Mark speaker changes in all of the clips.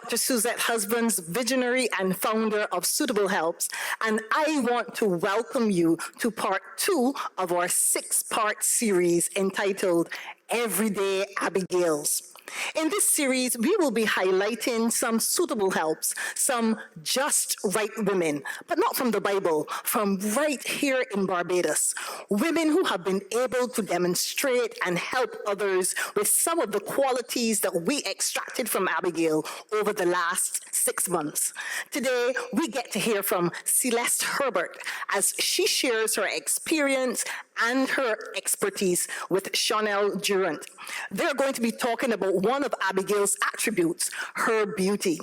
Speaker 1: Dr. Suzette Husbands, visionary and founder of Suitable Helps, and I want to welcome you to part 2 of our 6-part series entitled Everyday Abigails. In this series, we will be highlighting some suitable helps, some just right women, but not from the Bible, from right here in Barbados. Women who have been able to demonstrate and help others with some of the qualities that we extracted from Abigail over the last 6 months. Today, we get to hear from Celeste Herbert as she shares her experience and her expertise with Chanel Durant. They're going to be talking about one of Abigail's attributes, her beauty.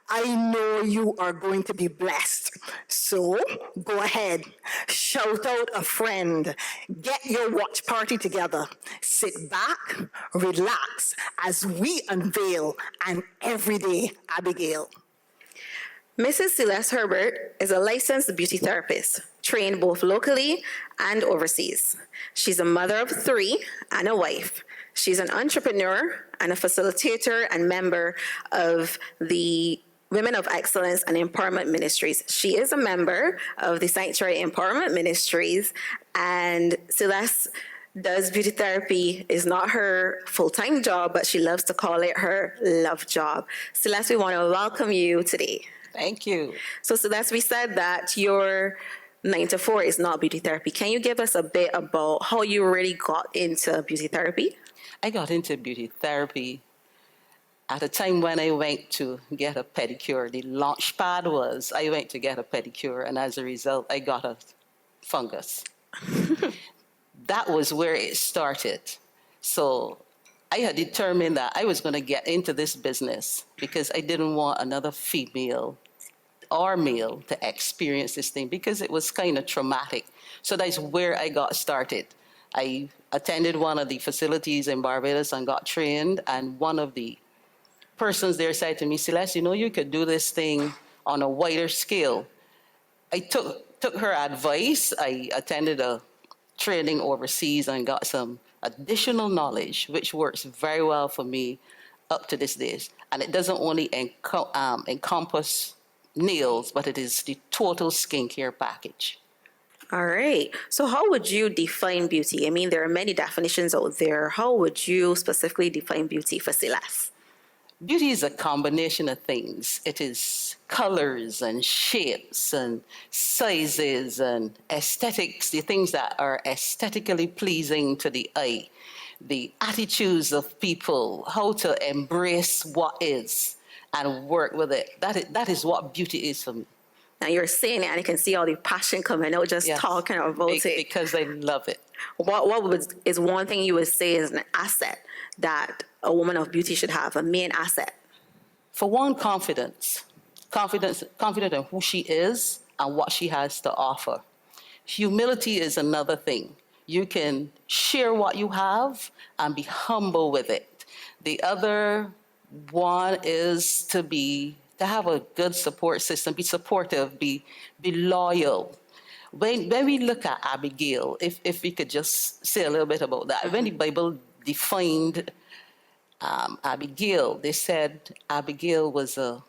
Speaker 1: I know you are going to be blessed. So go ahead, shout out a friend, get your watch party together, sit back, relax as we unveil an everyday Abigail.
Speaker 2: Mrs. Celeste Herbert is a licensed beauty therapist, trained both locally and overseas. She's a mother of 3 and a wife. She's an entrepreneur and a facilitator and member of the Women of Excellence and Empowerment Ministries. She is a member of the Sanctuary Empowerment Ministries, and Celeste does beauty therapy is not her full-time job, but she loves to call it her love job. Celeste, we want to welcome you today.
Speaker 3: Thank you.
Speaker 2: So Celeste, we said that your 9 to 4 is not beauty therapy. Can you give us a bit about how you really got into beauty therapy?
Speaker 3: I got into beauty therapy at a time when I went to get a pedicure. The launch pad was I went to get a pedicure, and as a result, I got a fungus. That was where it started. So I had determined that I was going to get into this business because I didn't want another female or male to experience this thing because it was kind of traumatic. So that's where I got started. I attended one of the facilities in Barbados and got trained, and one of the persons there said to me, Celeste, you know, you could do this thing on a wider scale. I took her advice. I attended a training overseas and got some additional knowledge, which works very well for me up to this day. And it doesn't only encompass nails, but it is the total skincare package.
Speaker 2: All right. So how would you define beauty? I mean, there are many definitions out there. How would you specifically define beauty for Celeste?
Speaker 3: Beauty is a combination of things. It is colors and shapes and sizes and aesthetics, the things that are aesthetically pleasing to the eye, the attitudes of people, how to embrace what is and work with it. That is what beauty is for me.
Speaker 2: Now you're saying it, and I can see all the passion coming out just talking about it.
Speaker 3: Because I love it.
Speaker 2: What is one thing you would say is an asset that a woman of beauty should have, a main asset?
Speaker 3: For one, confidence. Confident in who she is and what she has to offer. Humility is another thing. You can share what you have and be humble with it. The other one is to have a good support system, be supportive, be loyal. When we look at Abigail, if we could just say a little bit about that. When the Bible defined Abigail, they said Abigail was a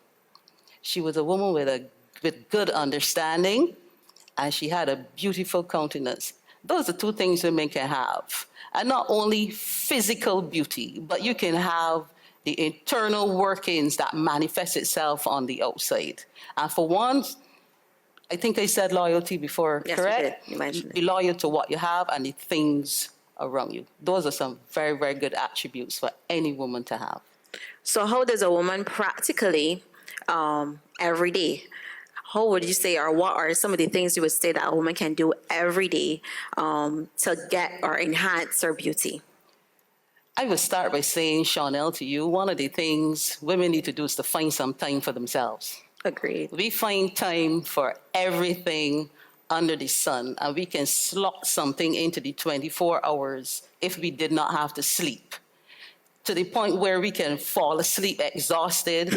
Speaker 3: woman with good understanding, and she had a beautiful countenance. Those are 2 things women can have. And not only physical beauty, but you can have the internal workings that manifest itself on the outside. And for one, I think I said loyalty before,
Speaker 2: yes,
Speaker 3: correct?
Speaker 2: You mentioned it.
Speaker 3: Be loyal to what you have and the things around you. Those are some very, very good attributes for any woman to have.
Speaker 2: So how does a woman practically, every day, how would you say, or what are some of the things you would say that a woman can do every day to get or enhance her beauty?
Speaker 3: I would start by saying, Chanel, to you, one of the things women need to do is to find some time for themselves.
Speaker 2: Agreed.
Speaker 3: We find time for everything under the sun, and we can slot something into the 24 hours if we did not have to sleep, to the point where we can fall asleep exhausted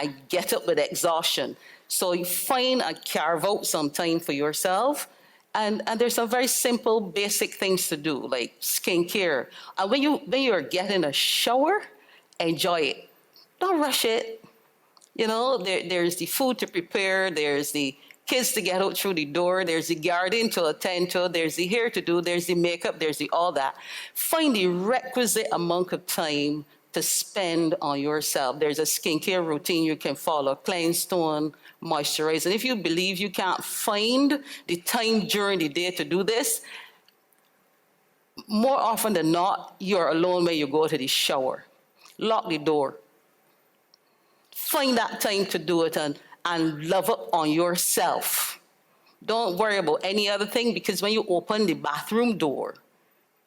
Speaker 3: and get up with exhaustion. So you find and carve out some time for yourself. And there's some very simple, basic things to do, like skincare. And when you're getting a shower, enjoy it. Don't rush it. You know, there's the food to prepare, there's the kids to get out through the door, there's the garden to attend to, there's the hair to do, there's the makeup, there's the all that. Find the requisite amount of time to spend on yourself. There's a skincare routine you can follow, cleanse, tone, moisturize. And if you believe you can't find the time during the day to do this, more often than not, you're alone when you go to the shower. Lock the door. Find that time to do it and love up on yourself. Don't worry about any other thing, because when you open the bathroom door,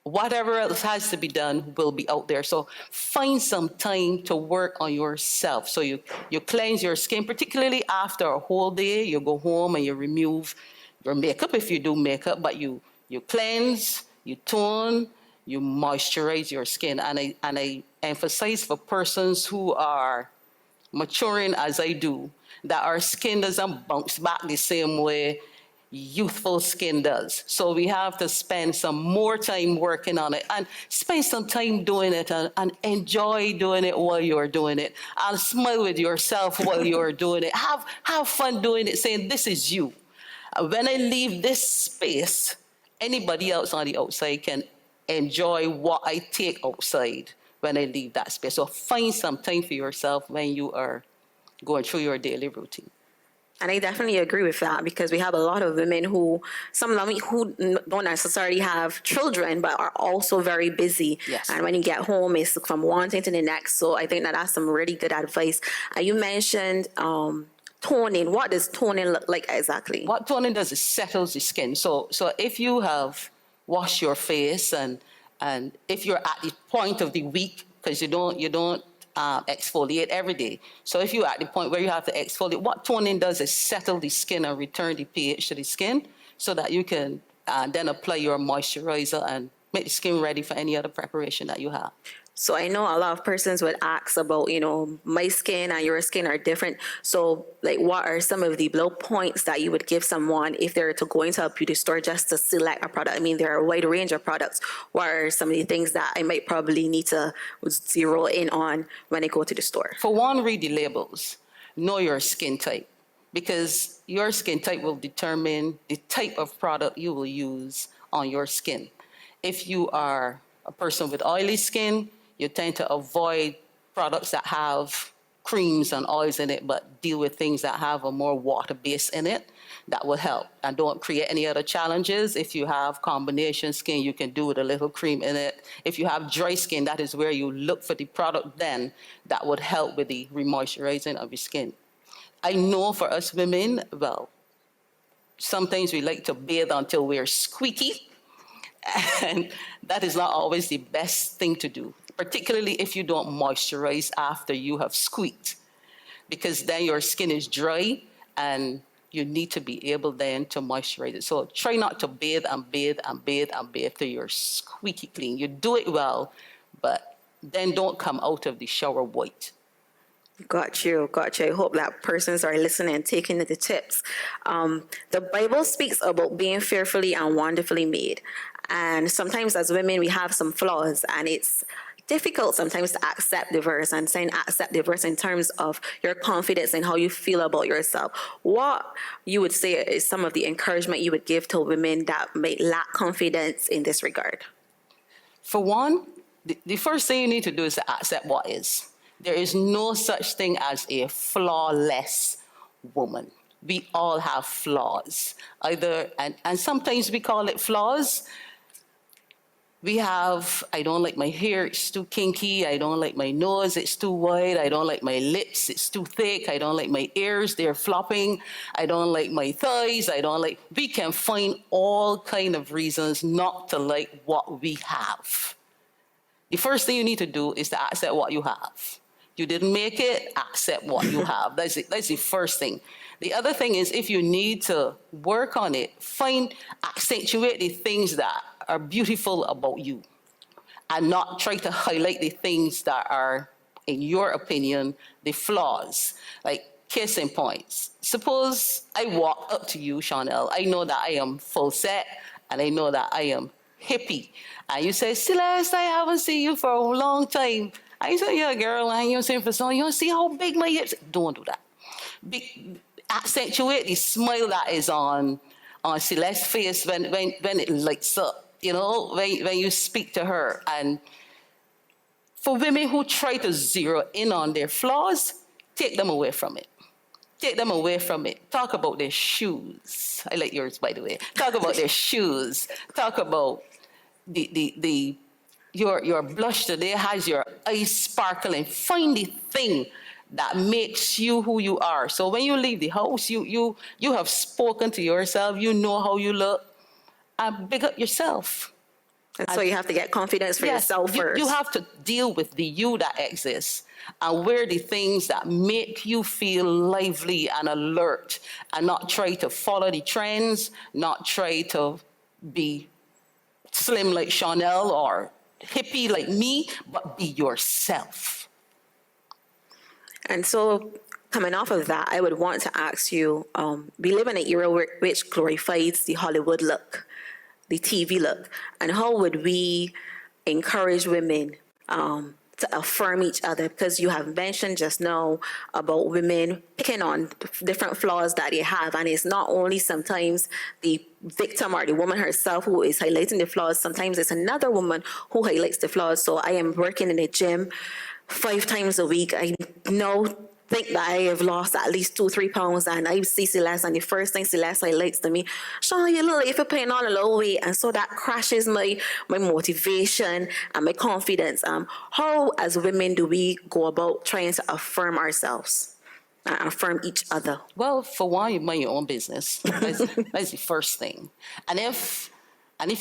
Speaker 3: whatever else has to be done will be out there. So find some time to work on yourself. So you cleanse your skin, particularly after a whole day. You go home and you remove your makeup if you do makeup, but you cleanse, you tone, you moisturize your skin. And I emphasize for persons who are maturing as I do, that our skin doesn't bounce back the same way youthful skin does. So we have to spend some more time working on it, and spend some time doing it, and enjoy doing it while you're doing it, and smile with yourself while you're doing it. Have fun doing it, saying, this is you. When I leave this space, anybody else on the outside can enjoy what I take outside when I leave that space. So find some time for yourself when you are going through your daily routine.
Speaker 2: And I definitely agree with that, because we have a lot of women who don't necessarily have children, but are also very busy.
Speaker 3: Yes.
Speaker 2: And when you get home, it's from one thing to the next. So I think that that's some really good advice. You mentioned toning. What does toning look like exactly?
Speaker 3: What toning does is settles the skin. So if you have washed your face, and if you're at the point of the week, because you don't exfoliate every day. So if you're at the point where you have to exfoliate, what toning does is settle the skin and return the pH to the skin, so that you can then apply your moisturizer and make the skin ready for any other preparation that you have.
Speaker 2: So I know a lot of persons would ask about, my skin and your skin are different. So like, what are some of the low points that you would give someone if they're to go into a beauty store just to select a product? I mean, there are a wide range of products. What are some of the things that I might probably need to zero in on when I go to the store?
Speaker 3: For one, read the labels. Know your skin type, because your skin type will determine the type of product you will use on your skin. If you are a person with oily skin, you tend to avoid products that have creams and oils in it, but deal with things that have a more water base in it. That will help. And don't create any other challenges. If you have combination skin, you can do with a little cream in it. If you have dry skin, that is where you look for the product then that would help with the remoisturizing of your skin. I know for us women, well, sometimes we like to bathe until we're squeaky. And that is not always the best thing to do, particularly if you don't moisturize after you have squeaked, because then your skin is dry and you need to be able then to moisturize it. So try not to bathe and bathe and bathe and bathe till you're squeaky clean. You do it well, but then don't come out of the shower white.
Speaker 2: Got you. I hope that persons are listening and taking the tips. The Bible speaks about being fearfully and wonderfully made. And sometimes as women, we have some flaws, and it's difficult sometimes to accept the verse, and saying accept the verse in terms of your confidence and how you feel about yourself. What you would say is some of the encouragement you would give to women that may lack confidence in this regard?
Speaker 3: For one, the first thing you need to do is to accept what is. There is no such thing as a flawless woman. We all have flaws. And sometimes we call it flaws. We have, I don't like my hair, it's too kinky. I don't like my nose, it's too wide. I don't like my lips, it's too thick. I don't like my ears, they're flopping. I don't like my thighs, we can find all kind of reasons not to like what we have. The first thing you need to do is to accept what you have. You didn't make it, accept what you have. That's the first thing. The other thing is, if you need to work on it, accentuate the things that are beautiful about you, and not try to highlight the things that are, in your opinion, the flaws. Like kissing points. Suppose I walk up to you, Chanel. I know that I am full set, and I know that I am hippie. And you say, Celeste, I haven't seen you for a long time. I say, yeah, girl, I ain't saying for something. You don't see how big my hips? Don't do that. Accentuate the smile that is on Celeste's face when it lights up, when you speak to her. And for women who try to zero in on their flaws, take them away from it. Take them away from it. Talk about their shoes. I like yours, by the way. Talk about their shoes. Talk about your blush today has your eyes sparkling. Find the thing that makes you who you are. So when you leave the house, you have spoken to yourself. You know how you look. And big up yourself.
Speaker 2: And so you have to get confidence for yourself first.
Speaker 3: You have to deal with the you that exists and wear the things that make you feel lively and alert, and not try to follow the trends, not try to be slim like Chanel or hippie like me, but be yourself.
Speaker 2: And so coming off of that, I would want to ask you, we live in an era which glorifies the Hollywood look, the TV look, and how would we encourage women to affirm each other? Because you have mentioned just now about women picking on different flaws that they have, and it's not only sometimes the victim or the woman herself who is highlighting the flaws, sometimes it's another woman who highlights the flaws. So I am working in a gym 5 times a week. I think that I have lost at least 2-3 pounds, and I see Celeste, and the first thing Celeste highlights to me, Sean, you look like you're putting on a little weight, and so that crashes my motivation and my confidence. How, as women, do we go about trying to affirm ourselves and affirm each other?
Speaker 3: Well, for one, you mind your own business. That's the first thing. And if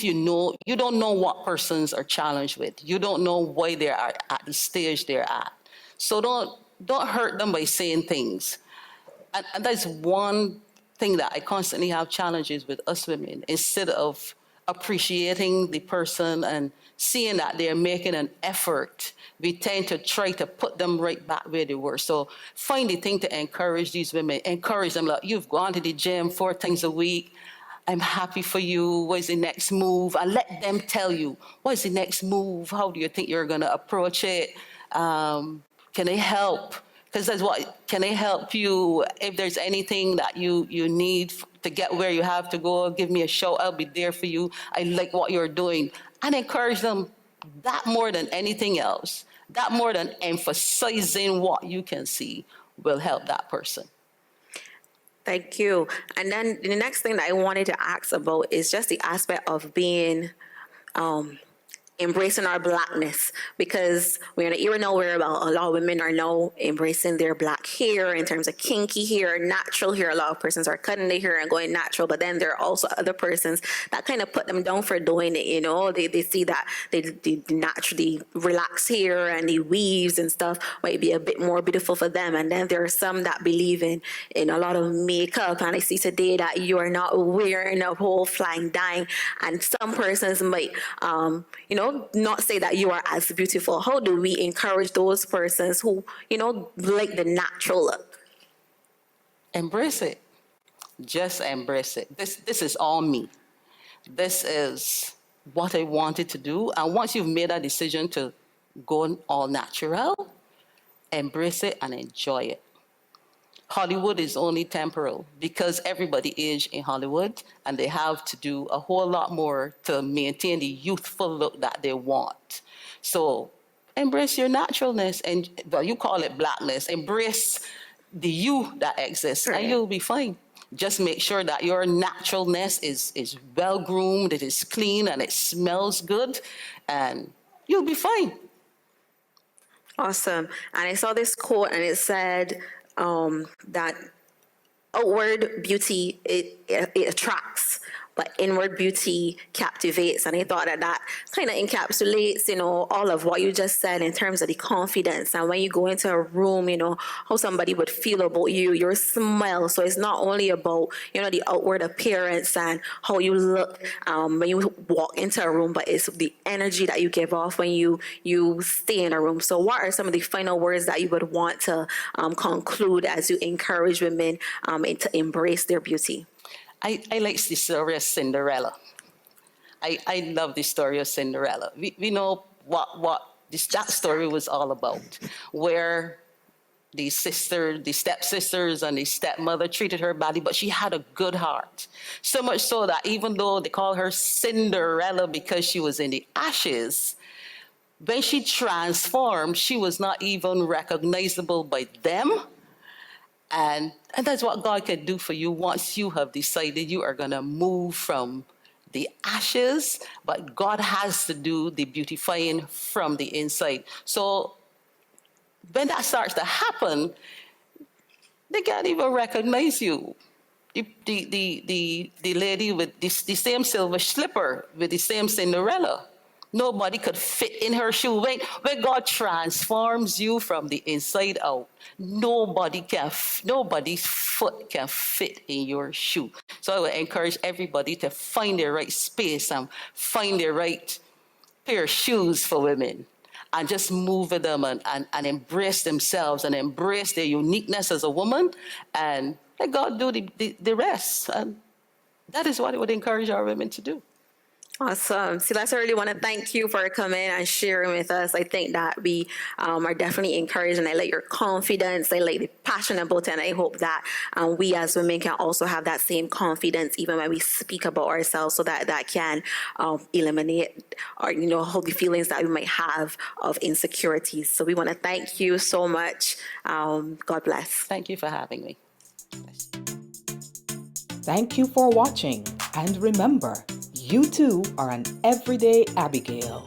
Speaker 3: you don't know what persons are challenged with, you don't know why they are at the stage they're at. So don't hurt them by saying things. And that's one thing that I constantly have challenges with us women. Instead of appreciating the person and seeing that they're making an effort, we tend to try to put them right back where they were. So find the thing to encourage these women. Encourage them, like, you've gone to the gym 4 times a week. I'm happy for you. What is the next move? And let them tell you, what is the next move? How do you think you're going to approach it? Can they help? Because that's what, can they help you? If there's anything that you need to get where you have to go, give me a shout. I'll be there for you. I like what you're doing. And encourage them. That more than anything else, that more than emphasizing what you can see, will help that person.
Speaker 2: Thank you. And then the next thing that I wanted to ask about is just the aspect of being embracing our blackness, because we're in an era now where a lot of women are now embracing their black hair in terms of kinky hair, natural hair. A lot of persons are cutting their hair and going natural, but then there are also other persons that kind of put them down for doing it. They see that the naturally relaxed hair and the weaves and stuff might be a bit more beautiful for them. And then there are some that believe in a lot of makeup, and I see today that you are not wearing a whole flying dime, and some persons might not say that you are as beautiful. How do we encourage those persons who, like the natural look?
Speaker 3: Embrace it. Just embrace it. This is all me. This is what I wanted to do. And once you've made a decision to go all natural, embrace it and enjoy it. Hollywood is only temporal, because everybody age in Hollywood, and they have to do a whole lot more to maintain the youthful look that they want. So embrace your naturalness, and you call it blackness. Embrace the you that exists, right, and you'll be fine. Just make sure that your naturalness is well groomed, it is clean, and it smells good, and you'll be fine.
Speaker 2: Awesome. And I saw this quote, and it said, that outward beauty, it attracts, but inward beauty captivates. And I thought that kind of encapsulates, all of what you just said in terms of the confidence. And when you go into a room, how somebody would feel about you, your smile. So it's not only about, the outward appearance and how you look when you walk into a room, but it's the energy that you give off when you stay in a room. So what are some of the final words that you would want to conclude as you encourage women to embrace their beauty?
Speaker 3: I like the story of Cinderella. I love the story of Cinderella. We know what that story was all about, where the stepsisters and the stepmother treated her badly, but she had a good heart. So much so that even though they call her Cinderella because she was in the ashes, when she transformed, she was not even recognizable by them. And that's what God can do for you once you have decided you are going to move from the ashes, but God has to do the beautifying from the inside. So when that starts to happen, they can't even recognize you. The lady with the same silver slipper, with the same Cinderella, nobody could fit in her shoe. When God transforms you from the inside out, nobody's foot can fit in your shoe. So I would encourage everybody to find their right space and find their right pair of shoes for women, and just move with them and embrace themselves and embrace their uniqueness as a woman, and let God do the rest. And that is what I would encourage our women to do.
Speaker 2: Awesome. Celeste, I really want to thank you for coming and sharing with us. I think that we are definitely encouraged, and I like your confidence. I like the passion about it, and I hope that we as women can also have that same confidence even when we speak about ourselves, so that that can eliminate or, all the feelings that we might have of insecurities. So we want to thank you so much. God bless.
Speaker 3: Thank you for having me.
Speaker 4: Thank you for watching, and remember, you too are an everyday Abigail.